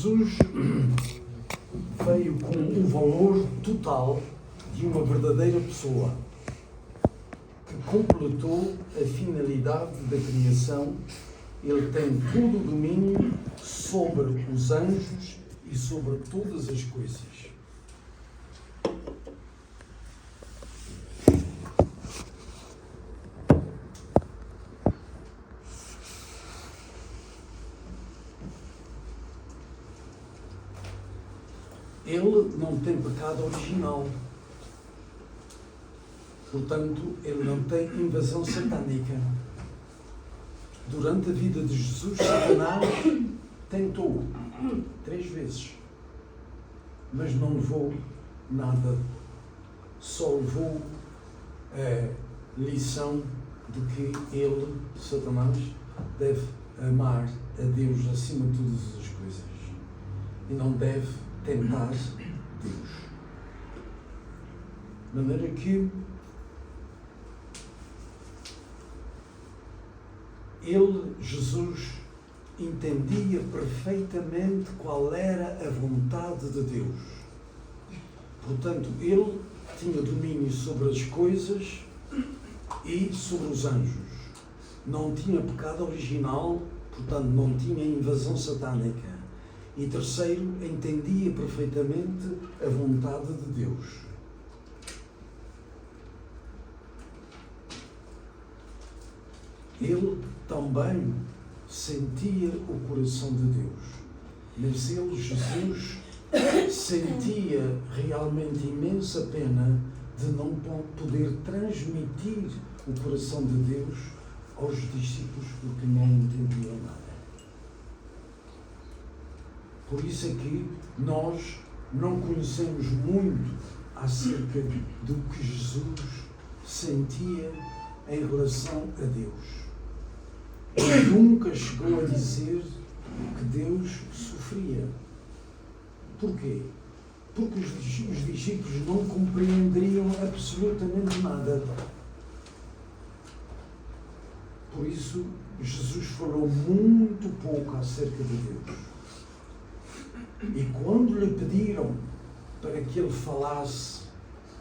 Jesus veio com o valor total de uma verdadeira pessoa que completou a finalidade da criação. Ele tem todo o domínio sobre os anjos e sobre todas as coisas. Ele não tem pecado original. Portanto, ele não tem invasão satânica. Durante a vida de Jesus, Satanás tentou 3 vezes, mas não levou nada. Só levou a lição de que ele, Satanás, deve amar a Deus acima de todas as coisas e não deve tentar Deus. De maneira que ele, Jesus, entendia perfeitamente qual era a vontade de Deus. Portanto, ele tinha domínio sobre as coisas e sobre os anjos. Não tinha pecado original, portanto, não tinha invasão satânica. E terceiro, entendia perfeitamente a vontade de Deus. Ele também sentia o coração de Deus. Mas ele, Jesus, sentia realmente imensa pena de não poder transmitir o coração de Deus aos discípulos porque não entendiam nada. Por isso é que nós não conhecemos muito acerca do que Jesus sentia em relação a Deus. Ele nunca chegou a dizer que Deus sofria. Porquê? Porque os discípulos não compreenderiam absolutamente nada. Por isso, Jesus falou muito pouco acerca de Deus. E quando lhe pediram para que ele falasse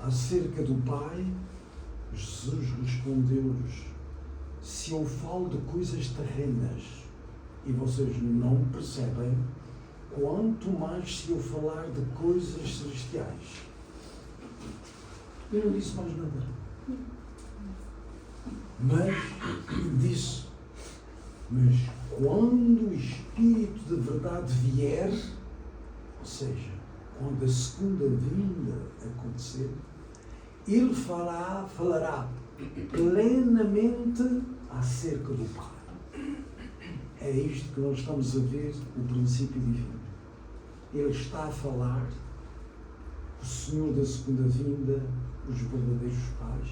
acerca do Pai, Jesus respondeu-lhes: se eu falo de coisas terrenas e vocês não percebem, quanto mais se eu falar de coisas celestiais. Eu não disse mais nada. Mas disse: mas quando o Espírito de verdade vier, ou seja, quando a segunda vinda acontecer, ele falará plenamente acerca do Pai. É isto que nós estamos a ver, o princípio divino. Ele está a falar, o Senhor da segunda vinda, os verdadeiros pais,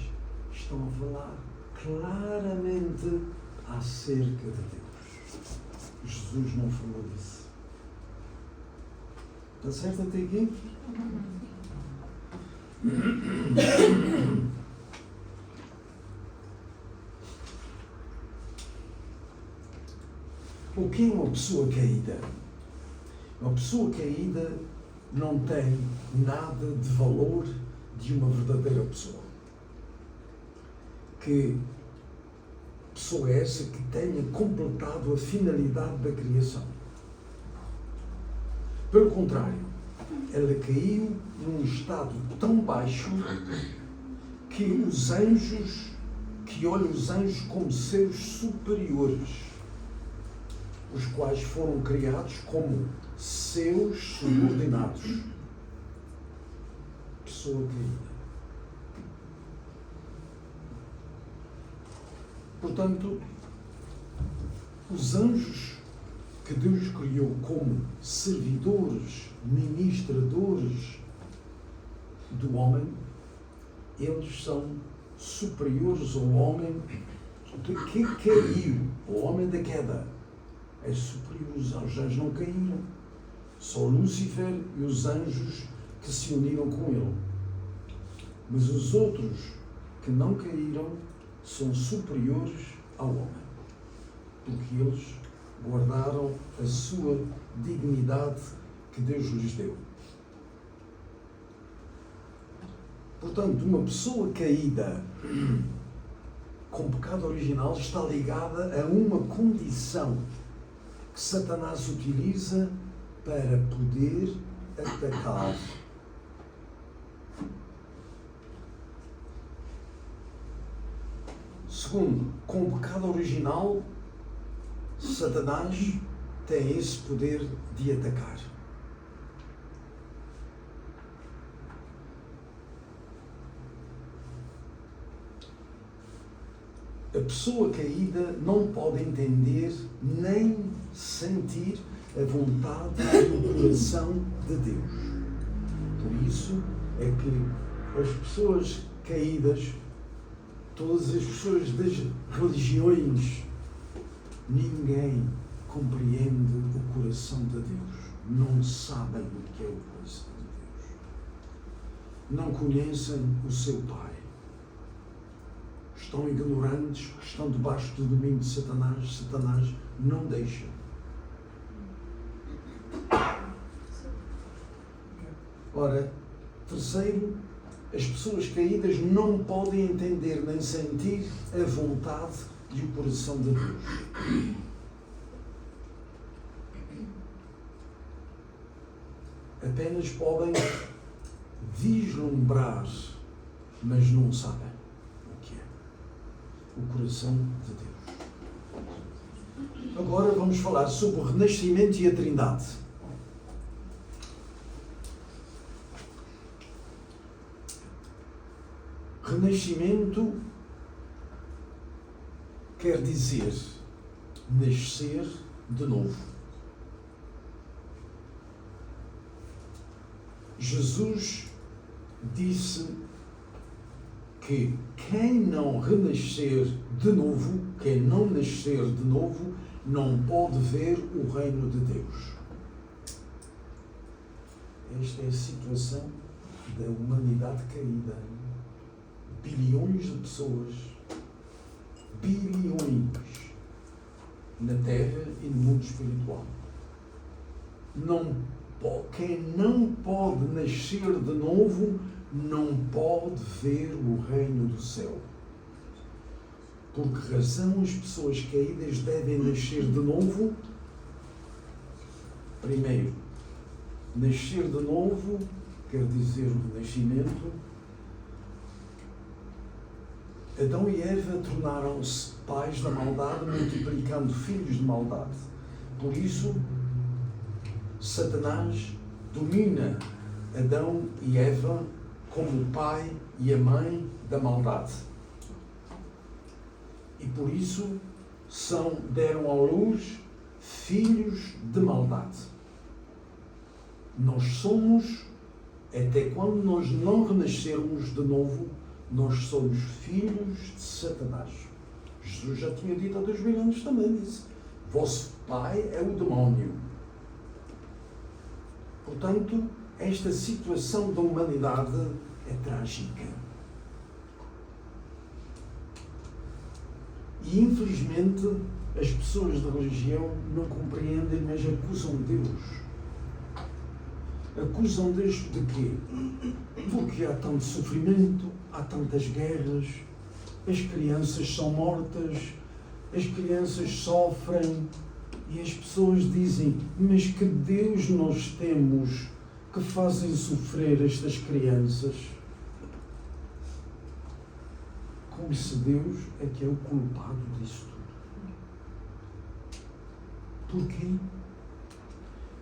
estão a falar claramente acerca de Deus. Jesus não falou disso. Está certo até aqui? O que é uma pessoa caída? Uma pessoa caída não tem nada de valor de uma verdadeira pessoa. Que pessoa é essa que tenha completado a finalidade da criação? Pelo contrário, ela caiu num estado tão baixo que os anjos, que olham os anjos como seres superiores, os quais foram criados como seus subordinados. Pessoa caída. Portanto, os anjos que Deus criou como servidores, ministradores do homem, eles são superiores ao homem que caiu, o homem da queda. É superior aos anjos. Os anjos não caíram. Só Lúcifer e os anjos que se uniram com ele. Mas os outros que não caíram são superiores ao homem. Porque eles guardaram a sua dignidade que Deus lhes deu. Portanto, uma pessoa caída com pecado original está ligada a uma condição que Satanás utiliza para poder atacar. Segundo, com o pecado original, Satanás tem esse poder de atacar. A pessoa caída não pode entender nem sentir a vontade do coração de Deus. Por isso é que as pessoas caídas, todas as pessoas das religiões, ninguém compreende o coração de Deus. Não sabem o que é o coração de Deus. Não conhecem o seu Pai. Estão ignorantes, estão debaixo do domínio de Satanás. Satanás não deixa. Ora, terceiro, as pessoas caídas não podem entender nem sentir a vontade e o coração de Deus. Apenas podem vislumbrar, mas não sabem o que é o coração de Deus. Agora vamos falar sobre o renascimento e a Trindade. Renascimento quer dizer nascer de novo. Jesus disse que quem não renascer de novo, quem não nascer de novo, não pode ver o reino de Deus. Esta é a situação da humanidade caída. Bilhões de pessoas, bilhões, na Terra e no mundo espiritual. Quem não pode nascer de novo, não pode ver o reino do céu. Por que razão as pessoas caídas devem nascer de novo? Primeiro, nascer de novo quer dizer o nascimento. Adão e Eva tornaram-se pais da maldade, multiplicando filhos de maldade. Por isso, Satanás domina Adão e Eva como o pai e a mãe da maldade. E por isso deram à luz filhos de maldade. Nós somos, até quando nós não renascermos de novo, nós somos filhos de Satanás. Jesus já tinha dito há 2000 anos também, disse: vosso pai é o demónio. Portanto, esta situação da humanidade é trágica. E infelizmente as pessoas da religião não compreendem, mas acusam Deus. Acusam Deus de quê? Porque há tanto sofrimento, há tantas guerras, as crianças são mortas, as crianças sofrem, e as pessoas dizem: mas que Deus nós temos que fazem sofrer estas crianças? Como se Deus é que é o culpado disso tudo. Porquê?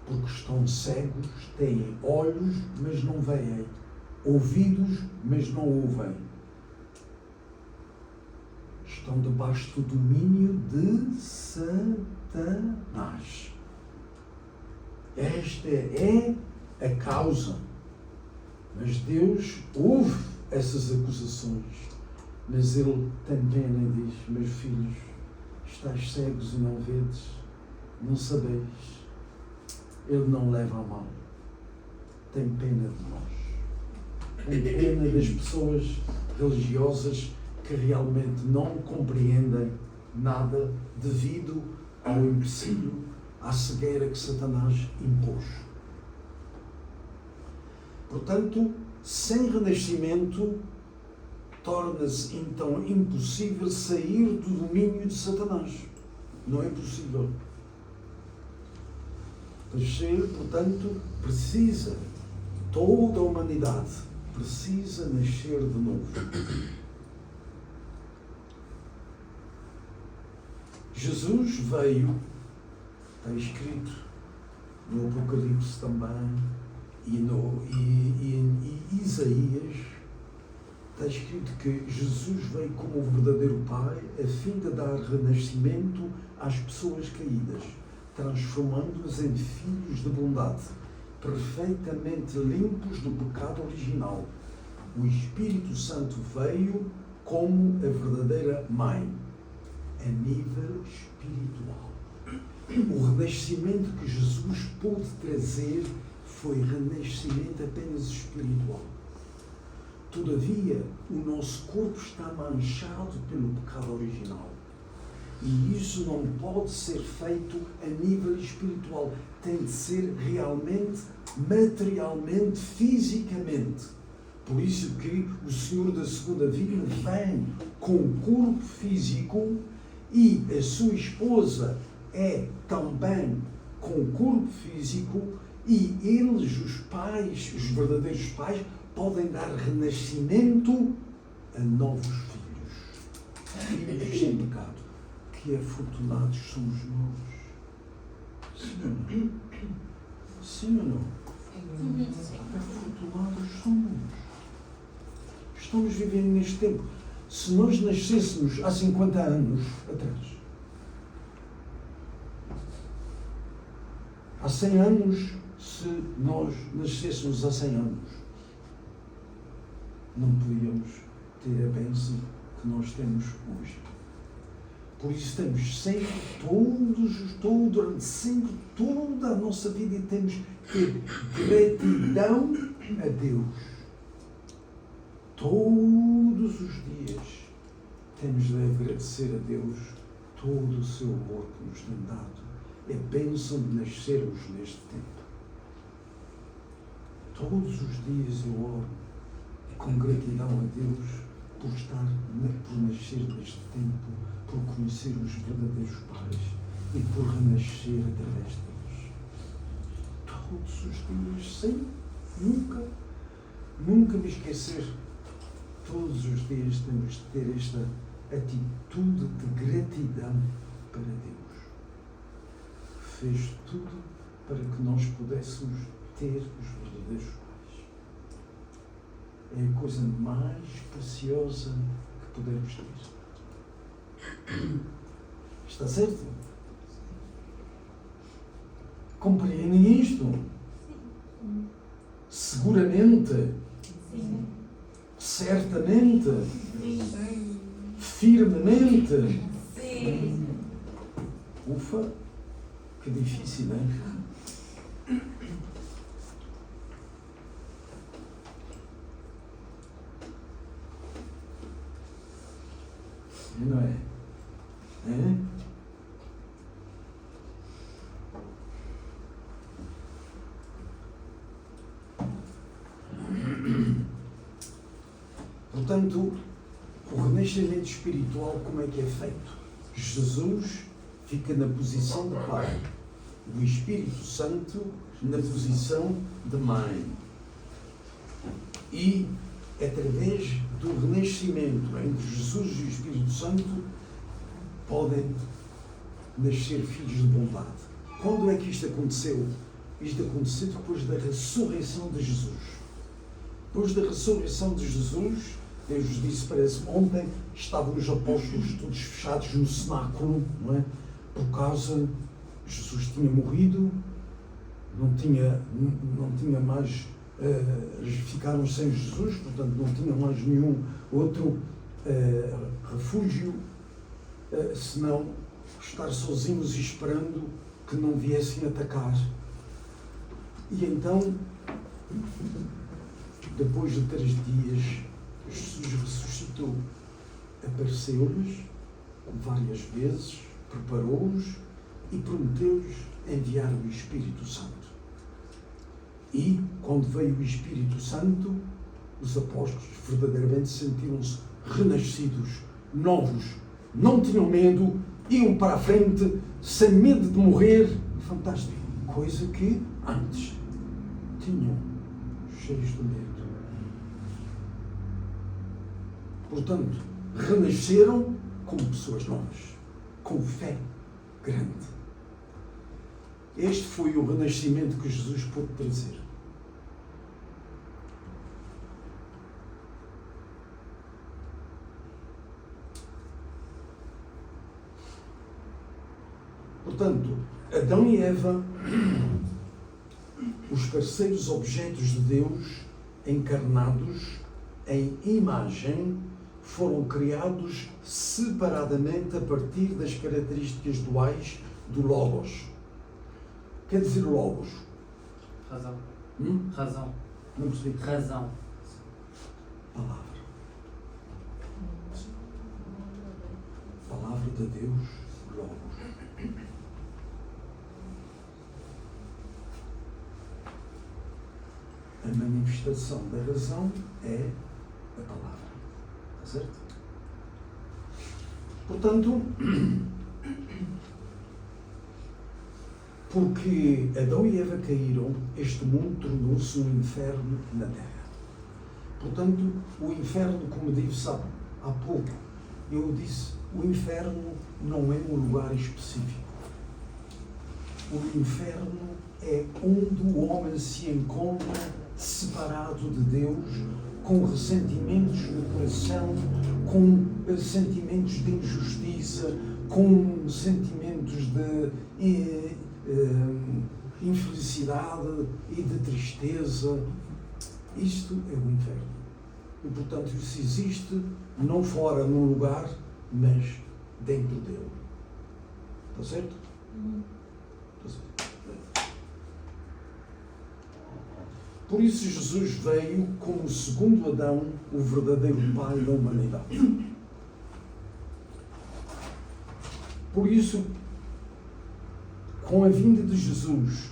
Porque estão cegos, têm olhos, mas não veem, ouvidos, mas não ouvem. Estão debaixo do domínio de Satanás. Esta é a causa. Mas Deus ouve essas acusações. Mas Ele tem pena e diz: meus filhos, estáis cegos e não vedes, não sabeis. Ele não leva a mal. Tem pena de nós. Tem pena das pessoas religiosas que realmente não compreendem nada devido ao empecilho, à cegueira que Satanás impôs. Portanto, sem renascimento, torna-se então impossível sair do domínio de Satanás. Não é possível. Nascer, portanto, precisa, toda a humanidade precisa nascer de novo. Jesus veio, está escrito no Apocalipse também, e em Isaías, está escrito que Jesus veio como o verdadeiro Pai a fim de dar renascimento às pessoas caídas, transformando-as em filhos de bondade, perfeitamente limpos do pecado original. O Espírito Santo veio como a verdadeira mãe, a nível espiritual. O renascimento que Jesus pôde trazer foi renascimento apenas espiritual. Todavia, o nosso corpo está manchado pelo pecado original. E isso não pode ser feito a nível espiritual. Tem de ser realmente, materialmente, fisicamente. Por isso que o Senhor da segunda vinda vem com o corpo físico e a sua esposa é também com o corpo físico, e eles, os pais, os verdadeiros pais, podem dar renascimento a novos filhos. Filhos sem pecado. Que afortunados somos nós. Sim ou não? Sim ou não? Afortunados somos. Estamos vivendo neste tempo. Se nós nascêssemos há 50 anos atrás, há 100 anos, se nós nascêssemos há 100 anos, não podíamos ter a bênção que nós temos hoje. Por isso temos sempre, sempre toda a nossa vida, e temos que ter gratidão a Deus. Todos os dias temos de agradecer a Deus todo o seu amor que nos tem dado. É bênção de nascermos neste tempo. Todos os dias eu oro com gratidão a Deus por nascer neste tempo, por conhecer os verdadeiros pais e por renascer através deles. Todos os dias, sem nunca me esquecer. Todos os dias temos de ter esta atitude de gratidão para Deus. Fez tudo para que nós pudéssemos ter os verdadeiros pais. É a coisa mais preciosa que podemos ter. Está certo? Compreendem isto? Seguramente? Sim. Certamente? Sim. Firmemente? Sim. Ufa, que difícil, não é? Não é? É? Portanto, o renascimento espiritual, como é que é feito? Jesus fica na posição de Pai, o Espírito Santo na posição de Mãe. E, através do renascimento entre Jesus e o Espírito Santo, podem nascer filhos de bondade. Quando é que isto aconteceu? Isto aconteceu depois da ressurreição de Jesus. Depois da ressurreição de Jesus, Deus disse, parece ontem, estavam os apóstolos todos fechados no cenáculo, não é? Por causa, Jesus tinha morrido, não tinha mais, ficaram sem Jesus, portanto não tinha mais nenhum outro refúgio, senão estar sozinhos e esperando que não viessem atacar. E então, depois de 3 dias, Jesus ressuscitou, apareceu-lhes várias vezes, preparou-os e prometeu-lhes enviar o Espírito Santo. E, quando veio o Espírito Santo, os apóstolos verdadeiramente sentiram-se renascidos, novos, não tinham medo, iam para a frente, sem medo de morrer. Fantástico. Coisa que antes tinham, cheios de medo. Portanto, renasceram como pessoas novas, com fé grande. Este foi o renascimento que Jesus pôde trazer. Portanto, Adão e Eva, os parceiros objetos de Deus, encarnados em imagem, foram criados separadamente a partir das características duais do Logos. Quer dizer Logos? Razão. Razão. Não percebi. Razão. Palavra. Palavra de Deus, Logos. A manifestação da razão é a palavra. Está certo? Portanto, porque Adão e Eva caíram, este mundo tornou-se um inferno na Terra. Portanto, o inferno, como disse há pouco, eu disse, o inferno não é um lugar específico. O inferno é onde o homem se encontra separado de Deus, com ressentimentos no coração, com sentimentos de injustiça, com sentimentos de infelicidade e de tristeza. Isto é o inferno. E, portanto, isso existe não fora num lugar, mas dentro dele. Está certo? Está certo. Por isso Jesus veio como o segundo Adão, o verdadeiro pai da humanidade. Por isso, com a vinda de Jesus,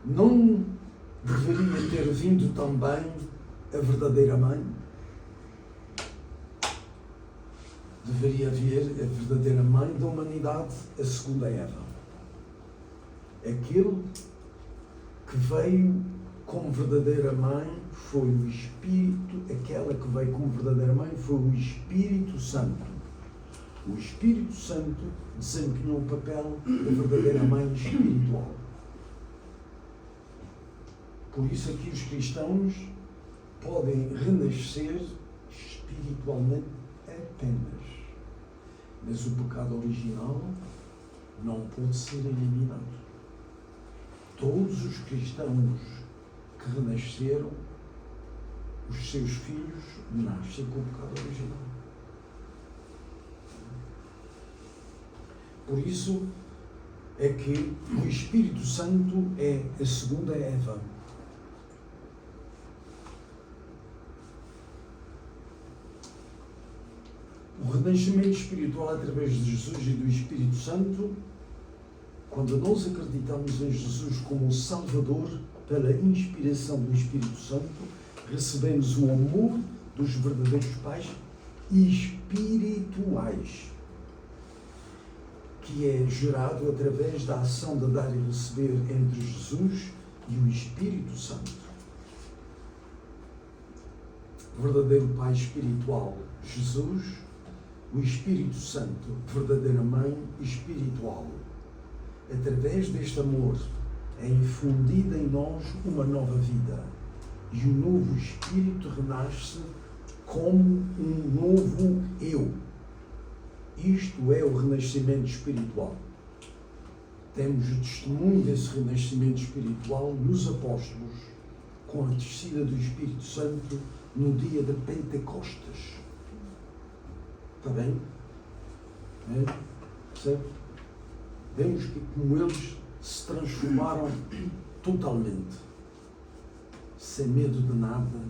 não deveria ter vindo também a verdadeira mãe? Deveria haver a verdadeira mãe da humanidade, a segunda Eva. Aquele que veio como verdadeira mãe foi o Espírito, aquela que veio como verdadeira mãe foi o Espírito Santo. O Espírito Santo desempenhou o papel da verdadeira mãe espiritual. Por isso aqui os cristãos podem renascer espiritualmente apenas. Mas o pecado original não pode ser eliminado. Todos os cristãos que renasceram, os seus filhos nascem com o pecado original. Por isso é que o Espírito Santo é a segunda Eva. O renascimento espiritual através de Jesus e do Espírito Santo, quando nós acreditamos em Jesus como o Salvador, pela inspiração do Espírito Santo, recebemos o amor dos verdadeiros pais espirituais, que é gerado através da ação de dar e receber entre Jesus e o Espírito Santo. O verdadeiro Pai espiritual, Jesus, o Espírito Santo, verdadeira Mãe espiritual. Através deste amor é infundida em nós uma nova vida e o novo Espírito renasce como um novo eu. Isto é o renascimento espiritual. Temos o testemunho desse renascimento espiritual nos apóstolos, com a descida do Espírito Santo no dia de Pentecostes. Está bem? É? Certo? Vemos que como eles se transformaram totalmente, sem medo de nada,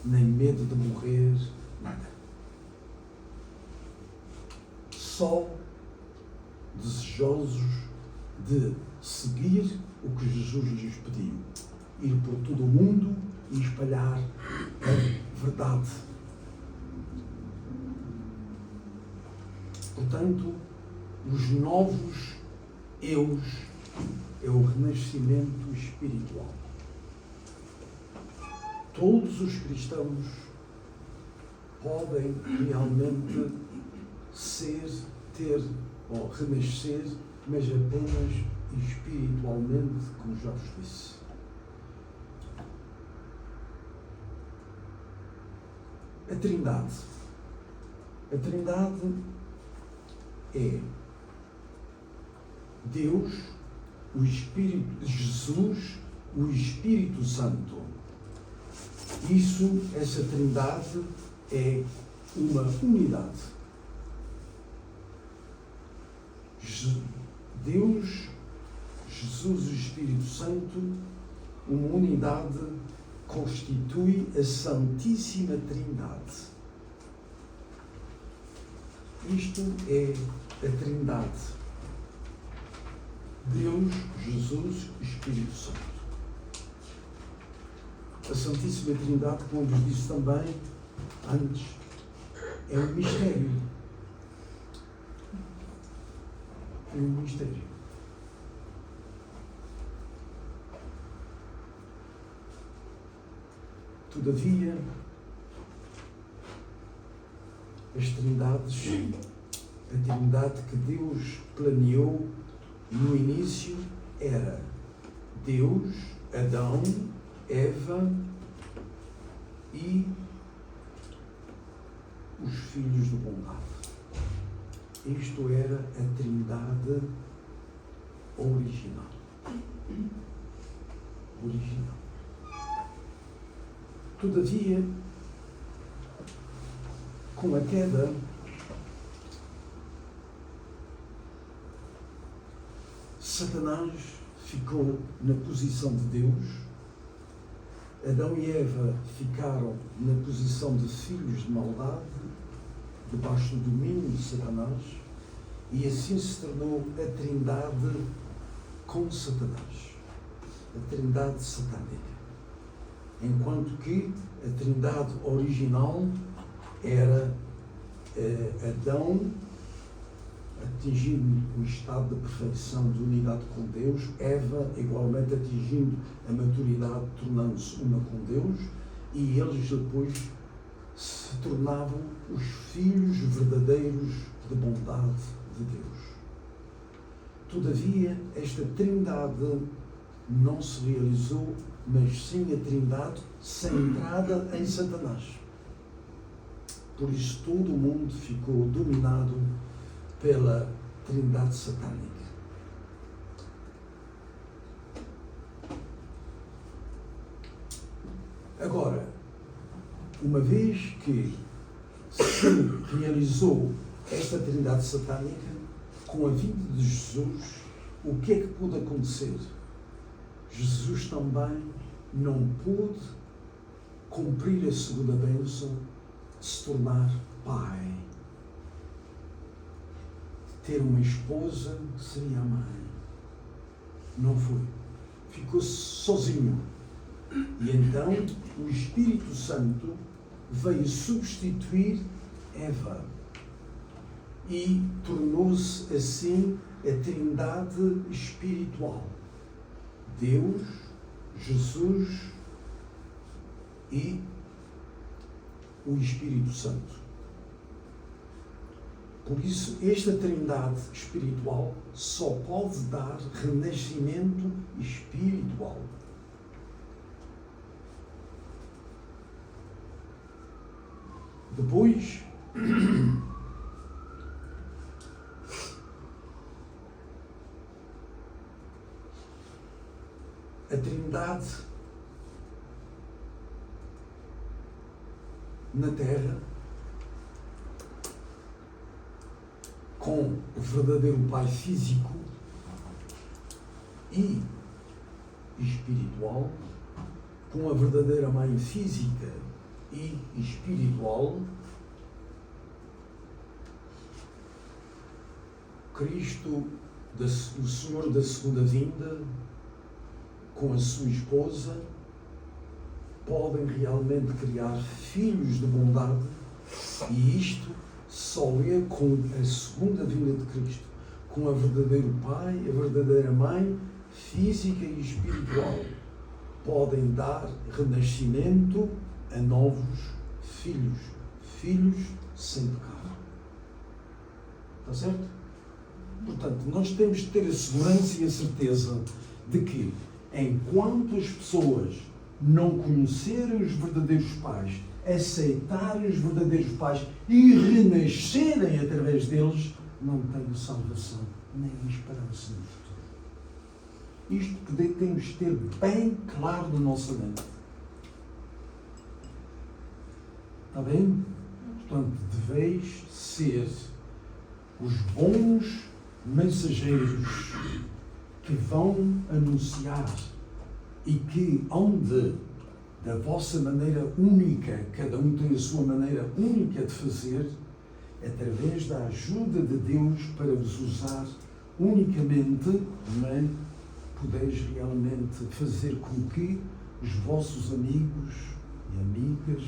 nem medo de morrer, nada. Só desejosos de seguir o que Jesus lhes pediu. Ir por todo o mundo e espalhar a verdade. Portanto, os novos eus é o renascimento espiritual. Todos os cristãos podem realmente ter ou renascer, mas apenas espiritualmente, como já vos disse. A Trindade. A Trindade é Deus, o Espírito de Jesus, o Espírito Santo. Essa Trindade é uma unidade. Deus, Jesus e o Espírito Santo, uma unidade, constitui a Santíssima Trindade. Isto é a Trindade. Deus, Jesus e Espírito Santo. A Santíssima Trindade, como vos disse também antes, é um mistério. É um mistério. Todavia, as trindades, a Trindade que Deus planeou no início era Deus, Adão, Eva e os filhos de bondade. Isto era a Trindade original. Todavia, com a queda, Satanás ficou na posição de Deus, Adão e Eva ficaram na posição de filhos de maldade, debaixo do domínio de Satanás, e assim se tornou a Trindade com Satanás, a Trindade satânica. Enquanto que a Trindade original era Adão atingindo o estado de perfeição de unidade com Deus, Eva igualmente atingindo a maturidade, tornando-se uma com Deus, e eles depois se tornavam os filhos verdadeiros de bondade de Deus. Todavia, esta Trindade não se realizou, mas sim a Trindade centrada em Satanás. Por isso todo o mundo ficou dominado pela Trindade satânica. Agora, uma vez que se realizou esta Trindade satânica, com a vinda de Jesus, o que é que pôde acontecer? Jesus também não pôde cumprir a segunda bênção de se tornar pai. Ter uma esposa que seria a mãe. Não foi. Ficou sozinho. E então o Espírito Santo veio substituir Eva e tornou-se assim a Trindade espiritual. Deus, Jesus e o Espírito Santo. Por isso, esta Trindade espiritual só pode dar renascimento espiritual. Depois, a Trindade na Terra, com o verdadeiro Pai físico e espiritual, com a verdadeira Mãe física e espiritual, Cristo o Senhor da segunda vinda, com a sua esposa, podem realmente criar filhos de bondade, e isto só é com a segunda vinda de Cristo, com o verdadeiro pai, a verdadeira mãe, física e espiritual, podem dar renascimento a novos filhos, filhos sem pecado. Está certo? Portanto, nós temos de ter a segurança e a certeza de que, enquanto as pessoas não conhecerem os verdadeiros pais, aceitarem os verdadeiros pais e renascerem através deles, não têm salvação nem esperança no futuro. Isto que temos de ter bem claro na nossa mente. Está bem? Portanto, deveis ser os bons mensageiros que vão anunciar e que onde, da vossa maneira única, cada um tem a sua maneira única de fazer, através da ajuda de Deus para vos usar unicamente, não é? Podeis realmente fazer com que os vossos amigos e amigas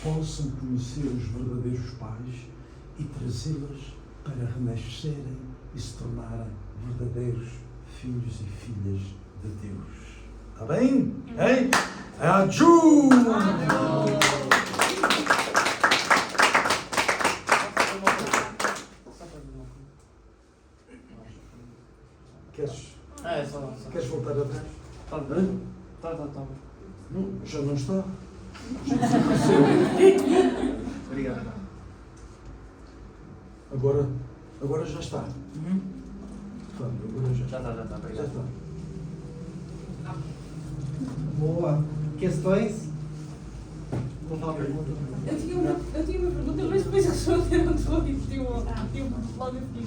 possam conhecer os verdadeiros pais e trazê-los para renascerem e se tornarem verdadeiros filhos e filhas de Deus. Está bem? Hein? Aju! Queres voltar atrás? Tá. Não, já não está. Obrigado. Agora já está. Agora já Já está, Já obrigado. está. Boa. Questões? Vou falar uma pergunta. Eu tinha uma pergunta, mas depois responderam tudo e tinha logo a seguir.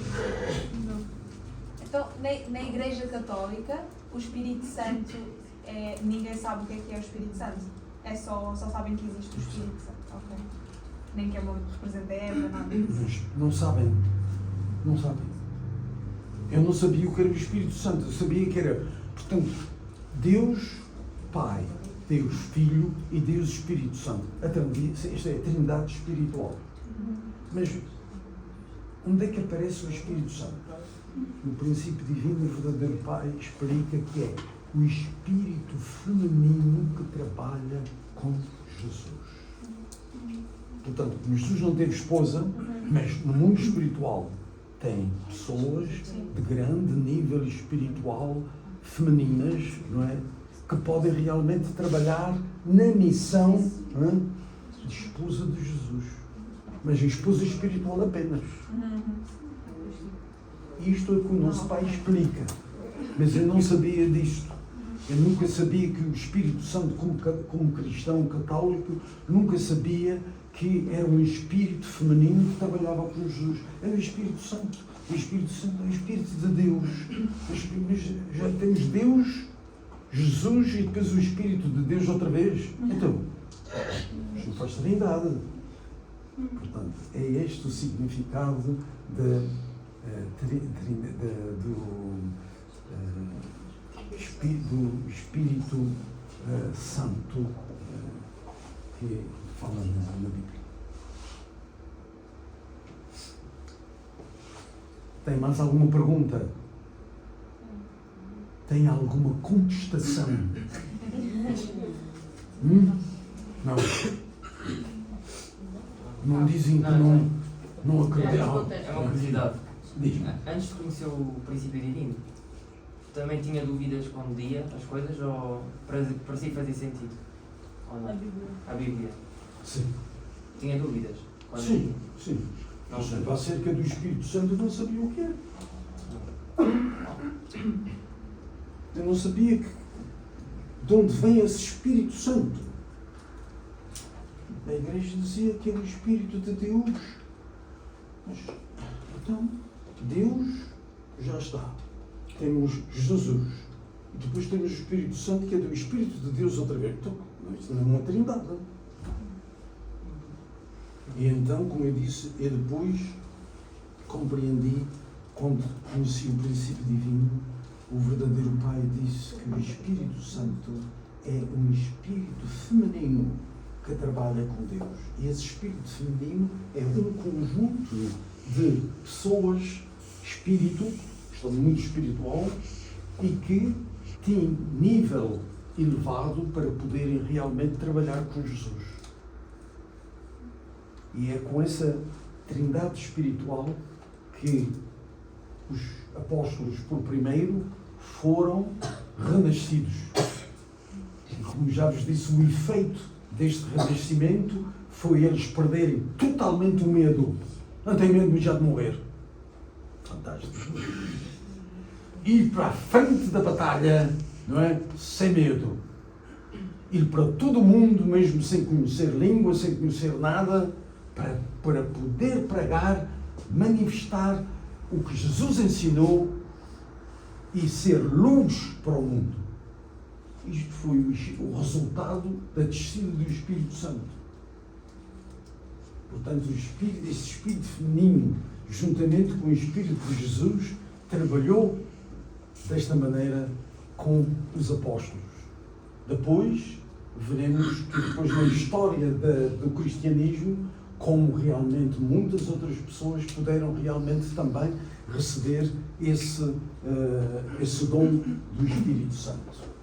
Não. Então, na Igreja Católica, o Espírito Santo, ninguém sabe o que é o Espírito Santo. Só sabem que existe o Espírito Santo. Ok. Nem que é uma representativa, nada. Mas não sabem. Não sabem. Eu não sabia o que era o Espírito Santo. Eu sabia que era, portanto, Deus Pai, Deus Filho e Deus Espírito Santo. Isto é a Trindade espiritual. Mas onde é que aparece o Espírito Santo? No princípio divino, o verdadeiro Pai explica que é o espírito feminino que trabalha com Jesus. Portanto, Jesus não teve esposa, mas no mundo espiritual tem pessoas de grande nível espiritual, femininas, não é? Que podem realmente trabalhar na missão, não é? De esposa de Jesus. Mas a esposa espiritual apenas. Isto é o que o nosso Pai explica. Mas eu não sabia disto. Eu nunca sabia que o Espírito Santo, como cristão católico, nunca sabia que era um espírito feminino que trabalhava com Jesus. Era o Espírito Santo. O Espírito Santo é o Espírito de Deus. Mas já temos Deus, Jesus e depois o Espírito de Deus outra vez. Então, isto não faz trindade. Portanto, é este o significado do Espírito Santo que fala na Bíblia. Tem mais alguma pergunta? Tem alguma contestação? Não. Não dizem que não acreditam. É uma curiosidade. Diz-me. Antes de conhecer o princípio divino, também tinha dúvidas quando lia as coisas ou para si fazia sentido? Ou não? A Bíblia. Sim. Tinha dúvidas? Quando Sim, lia? sim. Não. Mas acerca do Espírito Santo eu não sabia o que era. Eu não sabia de onde vem esse Espírito Santo. A igreja dizia que era o Espírito de Deus. Mas, então, Deus já está. Temos Jesus. E depois temos o Espírito Santo, que é do Espírito de Deus outra vez. Então, isto não é uma trindade. E então, como eu disse, eu depois compreendi quando conheci o princípio divino, o verdadeiro Pai disse que o Espírito Santo é um espírito feminino que trabalha com Deus. E esse espírito feminino é um conjunto de pessoas, espírito, que estão muito espiritual, e que têm nível elevado para poderem realmente trabalhar com Jesus. E é com essa trindade espiritual que os apóstolos, por primeiro, foram renascidos. E como já vos disse, o efeito deste renascimento foi eles perderem totalmente o medo. Não têm medo já de morrer. Fantástico. Ir para a frente da batalha, não é? Sem medo. Ir para todo o mundo, mesmo sem conhecer língua, sem conhecer nada, para poder pregar, manifestar o que Jesus ensinou e ser luz para o mundo. Isto foi o resultado da descida do Espírito Santo. Portanto, esse Espírito feminino, juntamente com o Espírito de Jesus, trabalhou desta maneira com os apóstolos. Depois, veremos que depois na história do cristianismo, como realmente muitas outras pessoas puderam realmente também receber esse dom do Espírito Santo.